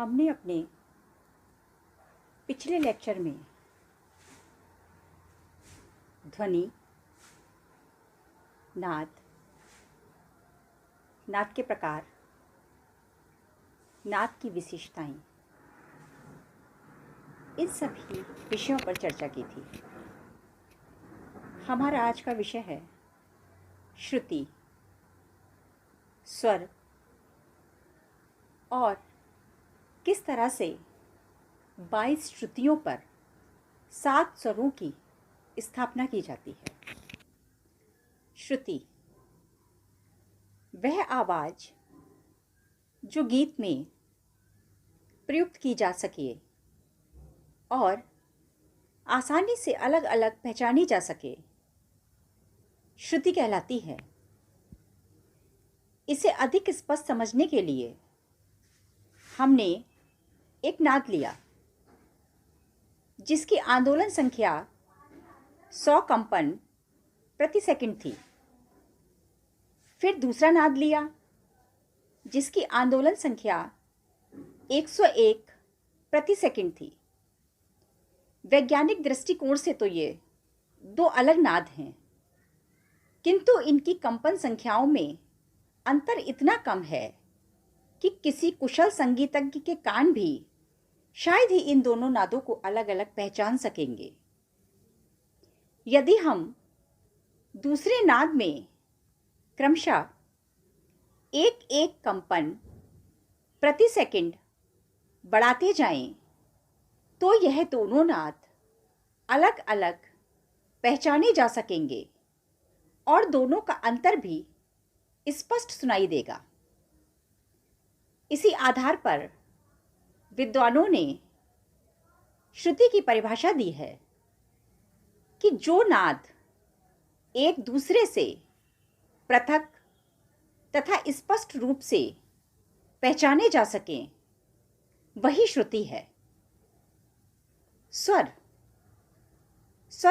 हमने अपने पिछले लेक्चर में ध्वनि, नाद, नाद के प्रकार, नाद की विशेषताएं, इन सभी विषयों पर चर्चा की थी। हमारा आज का विषय है श्रुति, स्वर और किस तरह से 22 श्रुतियों पर 7 स्वरों की स्थापना की जाती है। श्रुति वह आवाज़ जो गीत में प्रयुक्त की जा सके और आसानी से अलग अलग पहचानी जा सके, श्रुति कहलाती है। इसे अधिक स्पष्ट समझने के लिए हमने एक नाद लिया जिसकी आंदोलन संख्या 100 कंपन प्रति सेकंड थी। फिर दूसरा नाद लिया जिसकी आंदोलन संख्या 101 प्रति सेकंड थी। वैज्ञानिक दृष्टिकोण से तो ये दो अलग नाद हैं, किंतु इनकी कंपन संख्याओं में अंतर इतना कम है कि किसी कुशल संगीतज्ञ के कान भी शायद ही इन दोनों नादों को अलग अलग पहचान सकेंगे। यदि हम दूसरे नाद में क्रमशः एक एक कंपन प्रति सेकंड बढ़ाते जाएं, तो यह दोनों नाद अलग अलग पहचाने जा सकेंगे और दोनों का अंतर भी स्पष्ट सुनाई देगा। इसी आधार पर विद्वानों ने श्रुति की परिभाषा दी है कि जो नाद एक दूसरे से पृथक तथा स्पष्ट रूप से पहचाने जा सकें, वही श्रुति है। स्वर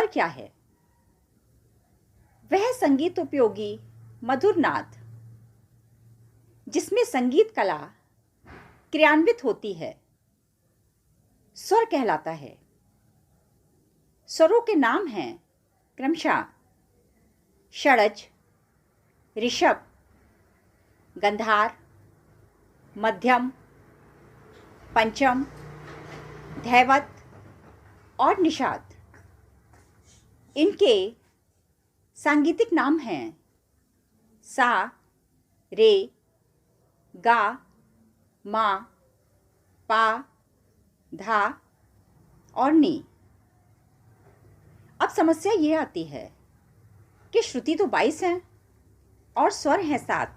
क्या है? वह संगीत उपयोगी मधुर नाद जिसमें संगीत कला क्रियान्वित होती है, स्वर कहलाता है। स्वरों के नाम हैं क्रमशः षडज, ऋषभ, गंधार, मध्यम, पंचम, धैवत और निषाद। इनके सांगीतिक नाम हैं सा, रे, गा, मा, पा, धा और नी। अब समस्या ये आती है कि श्रुति तो 22 हैं और स्वर हैं 7,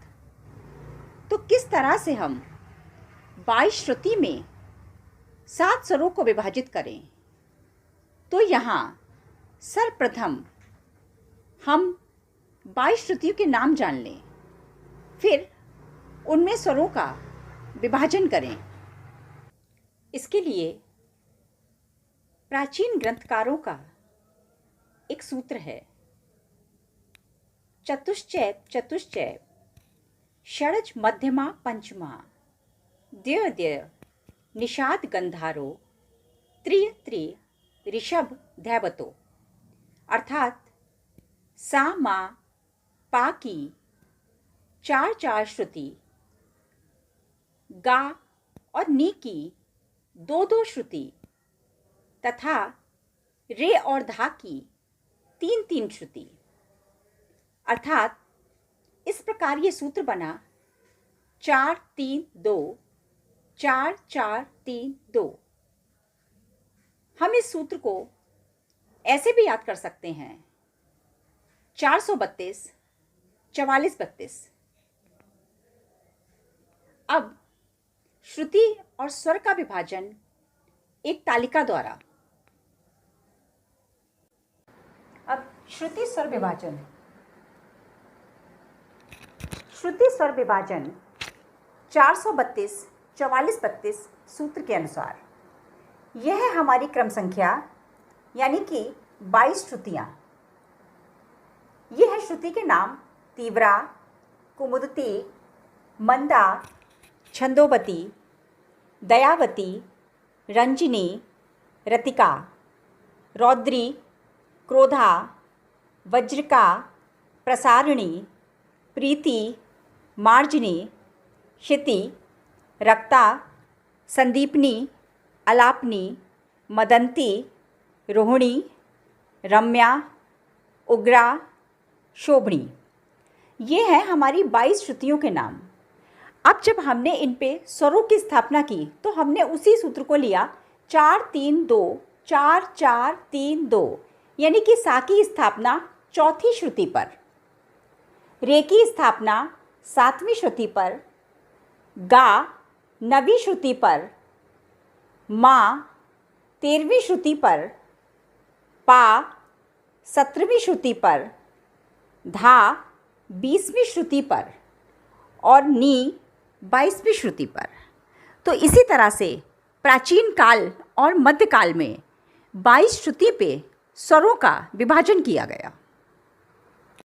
तो किस तरह से हम 22 श्रुति में 7 स्वरों को विभाजित करें? तो यहाँ सर्वप्रथम हम 22 श्रुतियों के नाम जान लें, फिर उनमें स्वरों का विभाजन करें। इसके लिए प्राचीन ग्रंथकारों का एक सूत्र है, चतुश्चैप चतुश्चैप, षडज मध्यमा पंचमा, द्वय द्वय, निषाद गंधारो, त्रिय त्रिय, ऋषभ धैवतो। अर्थात सा, मा, पा की 4-4 श्रुति, गा और नी की 2-2 श्रुति तथा रे और धा की 3-3 श्रुति। अर्थात इस प्रकार ये सूत्र बना 4-3-2, 4-4-3-2। हम इस सूत्र को ऐसे भी याद कर सकते हैं 432, 44-32। अब श्रुति और स्वर का विभाजन एक तालिका द्वारा। अब श्रुति स्वर विभाजन। श्रुति स्वर विभाजन 432, 44-32 सूत्र के अनुसार यह है हमारी क्रम संख्या, यानी कि 22 श्रुतियाँ। यह है श्रुति के नाम तीव्रा, कुमुदती, मंदा, छंदोबती, दयावती, रंजिनी, रतिका, रौद्री, क्रोधा, वज्रिका, प्रसारिणी, प्रीति, मार्जनी, क्षिति, रक्ता, संदीपनी, अलापनी, मदंती, रोहिणी, रम्या, उग्रा, शोभनी। ये हैं हमारी 22 श्रुतियों के नाम। अब जब हमने इन पे स्वरों की स्थापना की तो हमने उसी सूत्र को लिया 4-3-2, 4-4-3-2, यानी कि सा की स्थापना चौथी श्रुति पर, रे की स्थापना 7वीं श्रुति पर, गा 9वीं श्रुति पर, मा 13वीं श्रुति पर, पा 17वीं श्रुति पर, धा 20वीं श्रुति पर और नी 22वीं श्रुति पर। तो इसी तरह से प्राचीन काल और मध्यकाल में 22 श्रुति पे स्वरों का विभाजन किया गया।